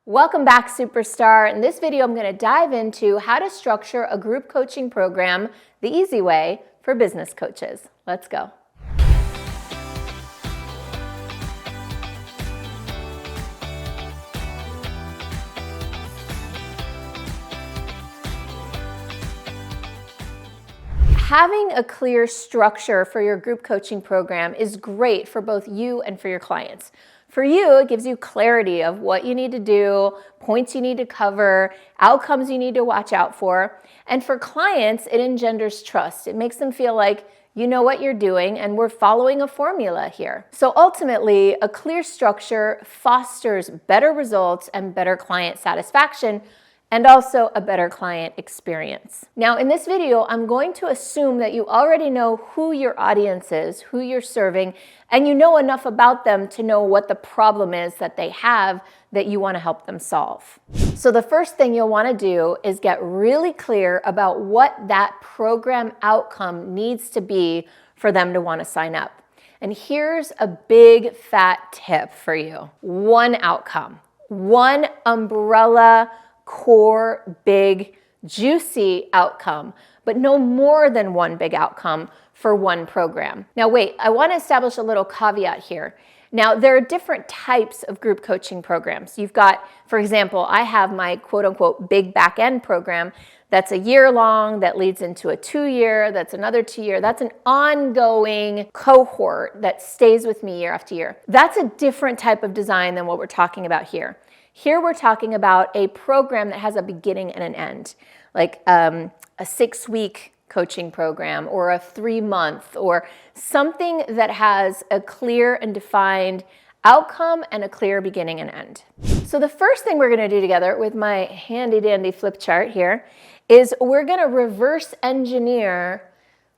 Welcome back, Superstar. In this video, I'm going to dive into how to structure a group coaching program the easy way for business coaches. Let's go. Having a clear structure for your group coaching program is great for both you and for your clients. For you, it gives you clarity of what you need to do, points you need to cover, outcomes you need to watch out for. And for clients, it engenders trust. It makes them feel like you know what you're doing and we're following a formula here. So ultimately, a clear structure fosters better results and better client satisfaction, and also a better client experience. Now, in this video, I'm going to assume that you already know who your audience is, who you're serving, and you know enough about them to know what the problem is that they have that you want to help them solve. So the first thing you'll want to do is get really clear about what that program outcome needs to be for them to want to sign up. And here's a big fat tip for you. One outcome, one umbrella core, big, juicy outcome, but no more than one big outcome for one program. Now wait, I want to establish a little caveat here. Now there are different types of group coaching programs. You've got, for example, I have my quote unquote big back end program that's a year long, that leads into a 2-year, that's another 2-year. That's an ongoing cohort that stays with me year after year. That's a different type of design than what we're talking about here. Here we're talking about a program that has a beginning and an end, like a 6-week coaching program or a 3-month or something that has a clear and defined outcome and a clear beginning and end. So the first thing we're going to do together with my handy dandy flip chart here is we're going to reverse engineer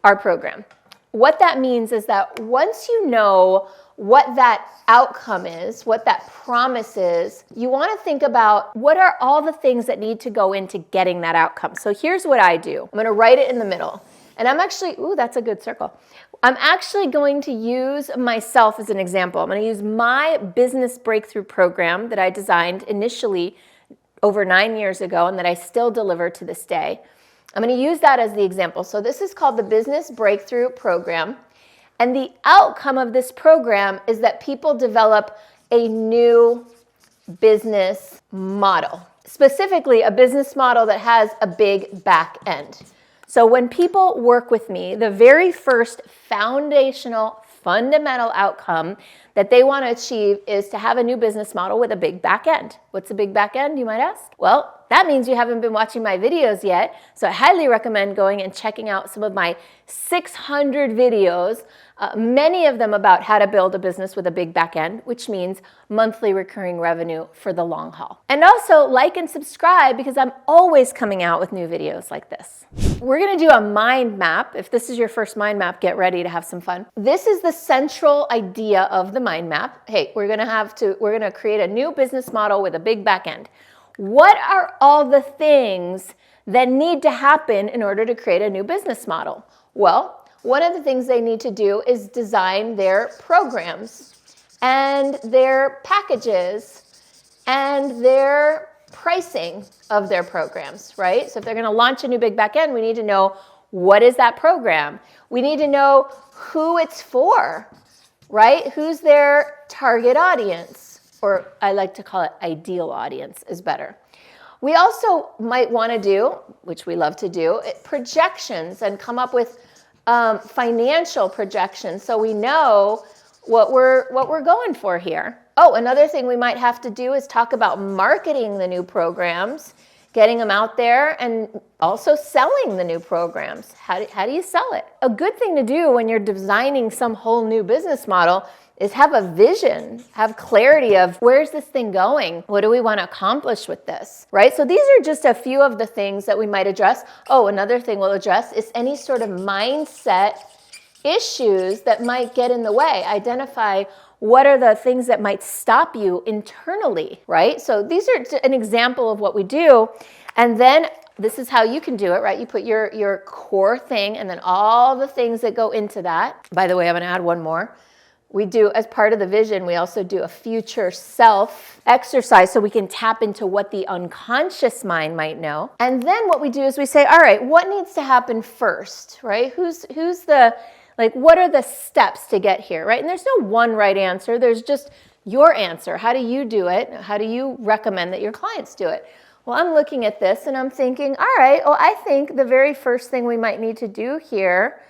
our program. What that means is that once you know what that outcome is, what that promise is, you want to think about what are all the things that need to go into getting that outcome. So here's what I do. I'm going to write it in the middle. And I'm actually, that's a good circle. I'm actually going to use myself as an example. I'm going to use my business breakthrough program that I designed initially over 9 years ago and that I still deliver to this day. I'm going to use that as the example. So this is called the Business Breakthrough Program. And the outcome of this program is that people develop a new business model, specifically a business model that has a big back end. So when people work with me, the very first foundational, fundamental outcome that they want to achieve is to have a new business model with a big back end. What's a big back end, you might ask? Well, that means you haven't been watching my videos yet. So I highly recommend going and checking out some of my 600 videos, many of them about how to build a business with a big back end, which means monthly recurring revenue for the long haul. And also like and subscribe because I'm always coming out with new videos like this. We're going to do a mind map. If this is your first mind map, get ready to have some fun. This is the central idea of the mind map. Hey, we're going to create a new business model with a big back end. What are all the things that need to happen in order to create a new business model? Well, one of the things they need to do is design their programs and their packages and their pricing of their programs, right? So if they're going to launch a new big back end, we need to know what is that program. We need to know who it's for, right? Who's their target audience? Or I like to call it ideal audience is better. We also might want to do, which we love to do, projections and come up with financial projections so we know what we're going for here. Oh, another thing we might have to do is talk about marketing the new programs, getting them out there, and also selling the new programs. How do you sell it? A good thing to do when you're designing some whole new business model is have a vision, have clarity of where's this thing going? What do we want to accomplish with this, right? So these are just a few of the things that we might address. Oh, another thing we'll address is any sort of mindset issues that might get in the way. Identify what are the things that might stop you internally, right? So these are an example of what we do. And then this is how you can do it, right? You put your core thing and then all the things that go into that. By the way, I'm going to add one more. We do, as part of the vision, we also do a future self exercise so we can tap into what the unconscious mind might know. And then what we do is we say, all right, what needs to happen first, right? Who's the, like, what are the steps to get here, right? And there's no one right answer. There's just your answer. How do you do it? How do you recommend that your clients do it? Well, I'm looking at this and I'm thinking, all right, well, I think the very first thing we might need to do here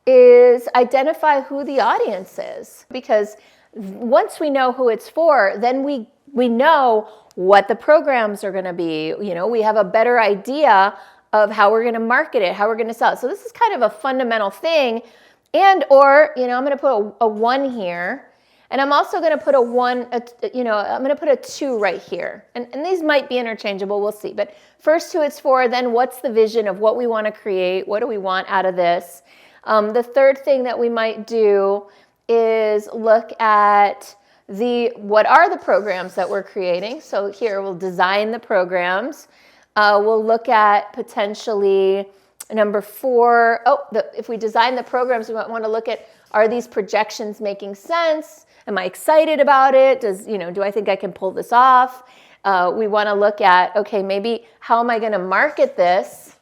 is identify who the audience is. Because once we know who it's for, then we know what the programs are going to be. You know, we have a better idea of how we're going to market it, how we're going to sell it. So this is kind of a fundamental thing. And, or, you know, I'm going to put a 1 here. And I'm also going to put I'm going to put a 2 right here. And these might be interchangeable, we'll see. But first who it's for, then what's the vision of what we want to create? What do we want out of this? The third thing that we might do is look at what are the programs that we're creating. So here we'll design the programs. We'll look at potentially number 4. If we design the programs, we might want to look at, are these projections making sense? Am I excited about it? Do I think I can pull this off? We want to look at, okay, maybe how am I going to market this?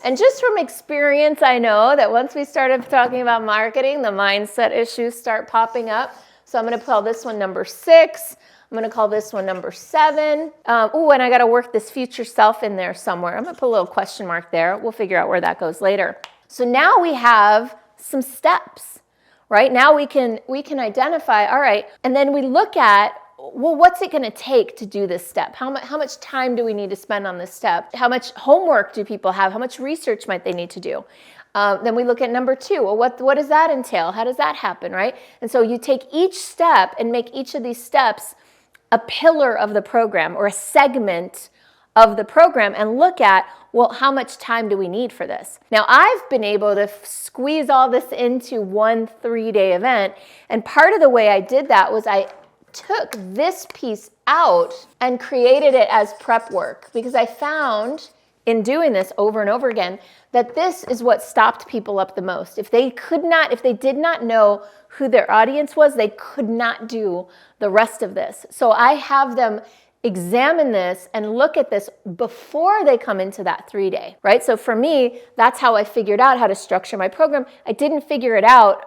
And just from experience, I know that once we started talking about marketing, the mindset issues start popping up. So I'm going to call this one number 6. I'm going to call this one number 7. And I got to work this future self in there somewhere. I'm going to put a little question mark there. We'll figure out where that goes later. So now we have some steps, right? Now we can identify, all right, and then we look at, well, what's it going to take to do this step? How much time do we need to spend on this step? How much homework do people have? How much research might they need to do? Then we look at number 2. Well, what does that entail? How does that happen, right? And so you take each step and make each of these steps a pillar of the program or a segment of the program and look at, well, how much time do we need for this? Now, I've been able to squeeze all this into one 3-day event. And part of the way I did that was I took this piece out and created it as prep work, because I found in doing this over and over again that this is what stopped people up the most. If they did not know who their audience was, they could not do the rest of this. So I have them examine this and look at this before they come into that 3-day, right? So for me, that's how I figured out how to structure my program. I didn't figure it out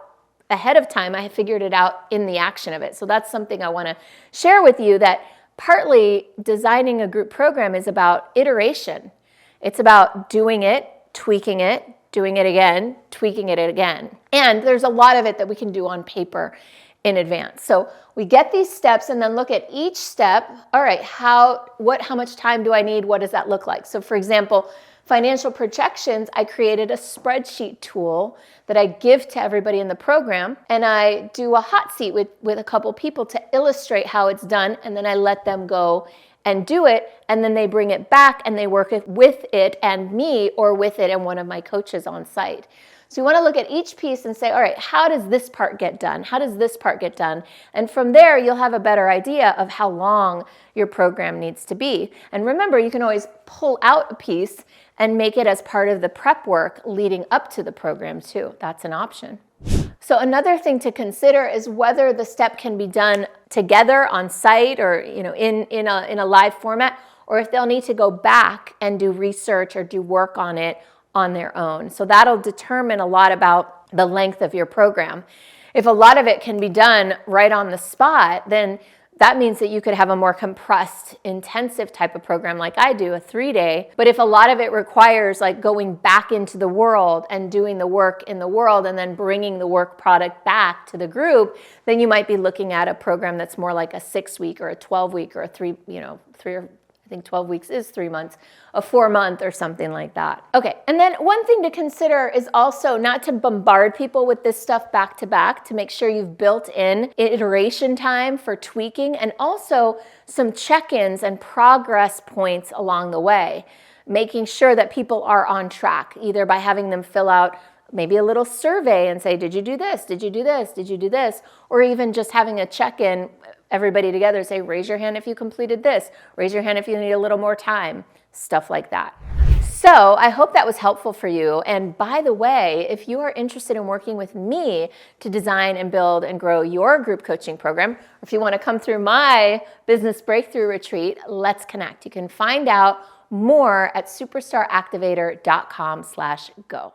ahead of time. I figured it out in the action of it. So that's something I want to share with you, that partly designing a group program is about iteration. It's about doing it, tweaking it, doing it again, tweaking it again. And there's a lot of it that we can do on paper in advance. So we get these steps and then look at each step. All right, how much time do I need? What does that look like? So for example, financial projections, I created a spreadsheet tool that I give to everybody in the program, and I do a hot seat with a couple people to illustrate how it's done, and then I let them go and do it, and then they bring it back and they work with it and me, or with it and one of my coaches on site. So you want to look at each piece and say, all right, how does this part get done? How does this part get done? And from there, you'll have a better idea of how long your program needs to be. And remember, you can always pull out a piece and make it as part of the prep work leading up to the program too. That's an option. So another thing to consider is whether the step can be done together on site or in a live format, or if they'll need to go back and do research or do work on it on their own. So that'll determine a lot about the length of your program. If a lot of it can be done right on the spot, then that means that you could have a more compressed, intensive type of program like I do, a 3-day. But if a lot of it requires like going back into the world and doing the work in the world and then bringing the work product back to the group, then you might be looking at a program that's more like a 6-week or a 12-week or a 3 or I think 12 weeks is 3 months, a 4-month or something like that. Okay, and then one thing to consider is also not to bombard people with this stuff back to back, to make sure you've built in iteration time for tweaking, and also some check-ins and progress points along the way, making sure that people are on track, either by having them fill out maybe a little survey and say, did you do this? Did you do this? Did you do this? Or even just having a check-in, everybody together, say, raise your hand if you completed this. Raise your hand if you need a little more time. Stuff like that. So I hope that was helpful for you. And by the way, if you are interested in working with me to design and build and grow your group coaching program, or if you want to come through my business breakthrough retreat, let's connect. You can find out more at superstaractivator.com/go.